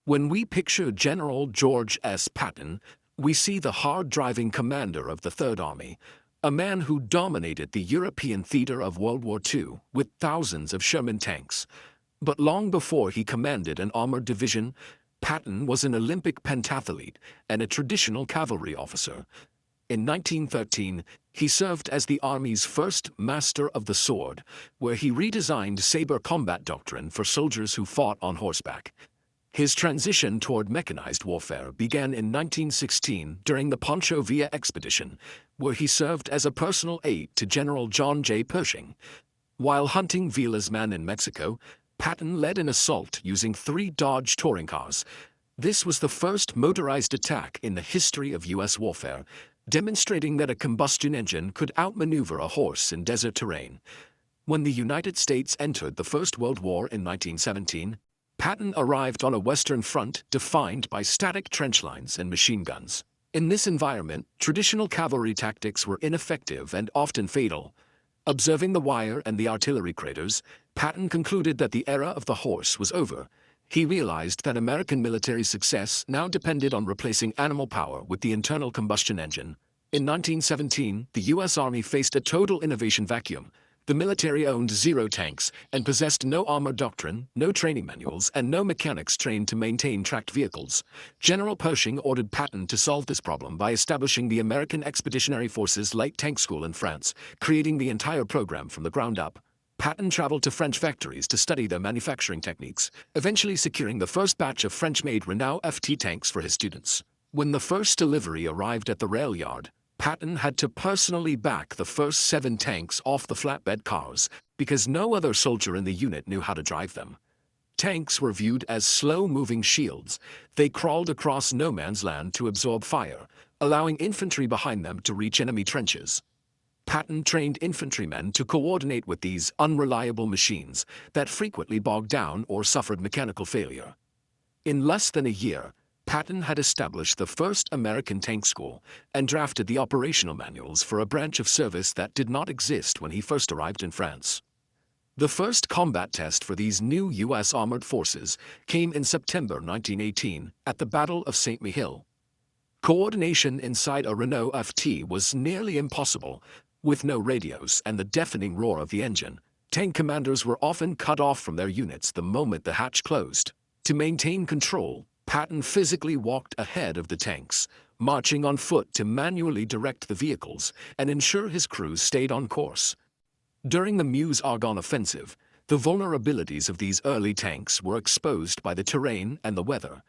When we picture General George S. Patton, we see the hard-driving commander of the Third Army, a man who dominated the European theater of World War II with thousands of Sherman tanks. But long before he commanded an armored division, Patton was an Olympic pentathlete and a traditional cavalry officer. In 1913, he served as the Army's first Master of the Sword, where he redesigned saber combat doctrine for soldiers who fought on horseback. His transition toward mechanized warfare began in 1916 during the Pancho Villa expedition, where he served as a personal aide to General John J. Pershing. While hunting Villa's men in Mexico, Patton led an assault using 3 Dodge touring cars. This was the first motorized attack in the history of U.S. warfare, demonstrating that a combustion engine could outmaneuver a horse in desert terrain. When the United States entered the First World War in 1917, Patton arrived on a Western front defined by static trench lines and machine guns. In this environment, traditional cavalry tactics were ineffective and often fatal. Observing the wire and the artillery craters, Patton concluded that the era of the horse was over. He realized that American military success now depended on replacing animal power with the internal combustion engine. In 1917, the U.S. Army faced a total innovation vacuum. The military owned 0 tanks and possessed no armor doctrine, no training manuals, and no mechanics trained to maintain tracked vehicles. General Pershing ordered Patton to solve this problem by establishing the American Expeditionary Forces Light Tank School in France, creating the entire program from the ground up. Patton traveled to French factories to study their manufacturing techniques, eventually securing the first batch of French-made Renault FT tanks for his students. When the first delivery arrived at the rail yard, Patton had to personally back the first 7 tanks off the flatbed cars because no other soldier in the unit knew how to drive them. Tanks were viewed as slow-moving shields. They crawled across no man's land to absorb fire, allowing infantry behind them to reach enemy trenches. Patton trained infantrymen to coordinate with these unreliable machines that frequently bogged down or suffered mechanical failure. In less than a year, Patton had established the first American tank school and drafted the operational manuals for a branch of service that did not exist when he first arrived in France. The first combat test for these new U.S. armored forces came in September 1918 at the Battle of St. Mihiel. Coordination inside a Renault FT was nearly impossible. With no radios and the deafening roar of the engine, tank commanders were often cut off from their units the moment the hatch closed. To maintain control, Patton physically walked ahead of the tanks, marching on foot to manually direct the vehicles and ensure his crews stayed on course. During the Meuse-Argonne offensive, the vulnerabilities of these early tanks were exposed by the terrain and the weather.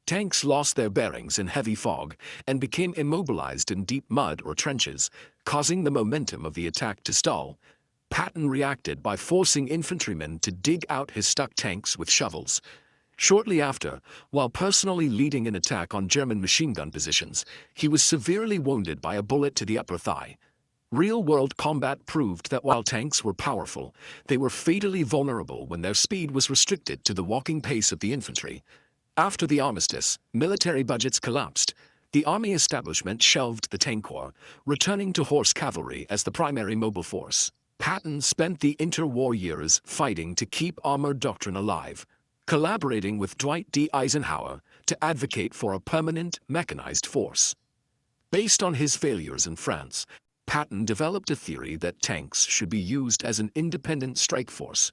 Tanks lost their bearings in heavy fog and became immobilized in deep mud or trenches, causing the momentum of the attack to stall. Patton reacted by forcing infantrymen to dig out his stuck tanks with shovels. Shortly after, while personally leading an attack on German machine gun positions, he was severely wounded by a bullet to the upper thigh. Real-world combat proved that while tanks were powerful, they were fatally vulnerable when their speed was restricted to the walking pace of the infantry. After the armistice, military budgets collapsed. The Army establishment shelved the tank corps, returning to horse cavalry as the primary mobile force. Patton spent the interwar years fighting to keep armored doctrine alive, collaborating with Dwight D. Eisenhower to advocate for a permanent, mechanized force. Based on his failures in France, Patton developed a theory that tanks should be used as an independent strike force.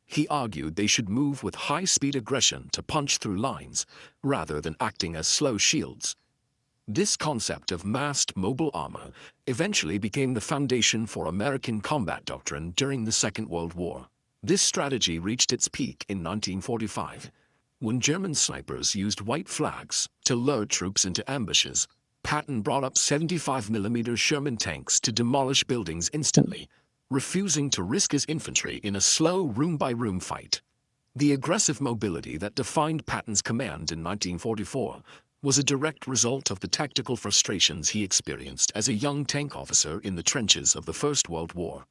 He argued they should move with high-speed aggression to punch through lines, rather than acting as slow shields. This concept of massed mobile armor eventually became the foundation for American combat doctrine during the Second World War. This strategy reached its peak in 1945, when German snipers used white flags to lure troops into ambushes. Patton brought up 75mm Sherman tanks to demolish buildings instantly, refusing to risk his infantry in a slow room-by-room fight. The aggressive mobility that defined Patton's command in 1944 was a direct result of the tactical frustrations he experienced as a young tank officer in the trenches of the First World War.